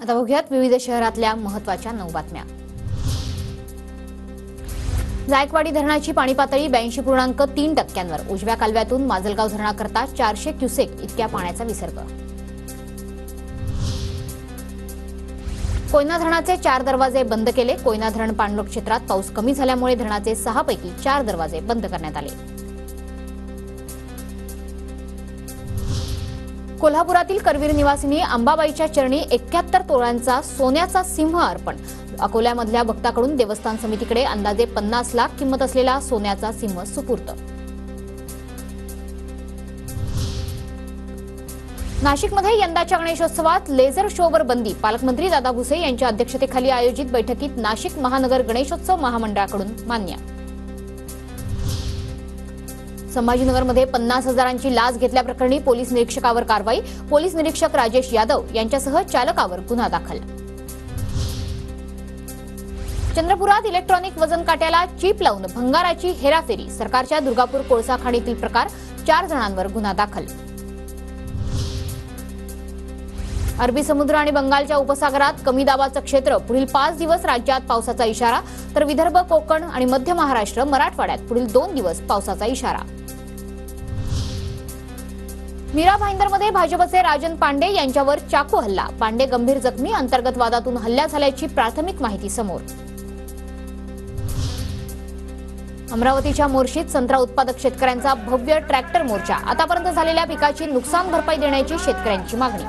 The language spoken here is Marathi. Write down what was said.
आता बघूयात विविध शहरातल्या महत्त्वाच्या 9 बातम्या। जायकवाडी धरणाची पाणी पातळी 82.3%वर। उजव्या कालव्यातून माजलगाव धरणाकरता 400 क्युसेक इतक्या पाण्याचा विसर्ग। कोयना धरणाचे 4 दरवाजे बंद केले। कोयना धरण पाणलोट क्षेत्रात पाऊस कमी झाल्यामुळे धरणाचे 6 पैकी 4 दरवाजे बंद करण्यात आले। कोल्हापुरातील करवीर निवासिनी अंबाबाईच्या चरणी 71 तोळ्यांचा सोन्याचा सिंह अर्पण। अकोल्यामधल्या भक्ताकडून देवस्थान समितीकडे अंदाजे 50 लाख किंमत असलेला सोन्याचा सिंह सुपूर्त। नाशिकमध्ये यंदाच्या गणेशोत्सवात लेझर शोवर बंदी। पालकमंत्री दादा भुसे यांच्या अध्यक्षतेखाली आयोजित बैठकीत नाशिक महानगर गणेशोत्सव महामंडळाकडून मान्य। संभाजीनगरमध्ये 50,000ची लाच घेतल्याप्रकरणी पोलीस निरीक्षकावर कारवाई। पोलीस निरीक्षक राजेश यादव यांच्यासह चालकावर गुन्हा दाखल। चंद्रपुरात इलेक्ट्रॉनिक वजन काट्याला चिप लावून भंगाराची हेराफेरी। सरकारच्या दुर्गापूर कोळसा खाणीतील प्रकार, 4 जणांवर गुन्हा दाखल। अरबी समुद्र आणि बंगालच्या उपसागरात कमी दाबाचं क्षेत्र, पुढील 5 दिवस राज्यात पावसाचा इशारा। तर विदर्भ, कोकण आणि मध्य महाराष्ट्र, मराठवाड्यात पुढील 2 दिवस पावसाचा इशारा। मीरा भाईंदरमध्ये भाजपचे राजन पांडे यांच्यावर चाकू हल्ला। पांडे गंभीर जखमी। अंतर्गत वादातून हल्ला झाल्याची प्राथमिक माहिती समोर। अमरावतीच्या मोर्शीत संत्रा उत्पादक शेतकऱ्यांचा भव्य ट्रॅक्टर मोर्चा। आतापर्यंत झालेल्या पिकाची नुकसान भरपाई देण्याची शेतकऱ्यांची मागणी।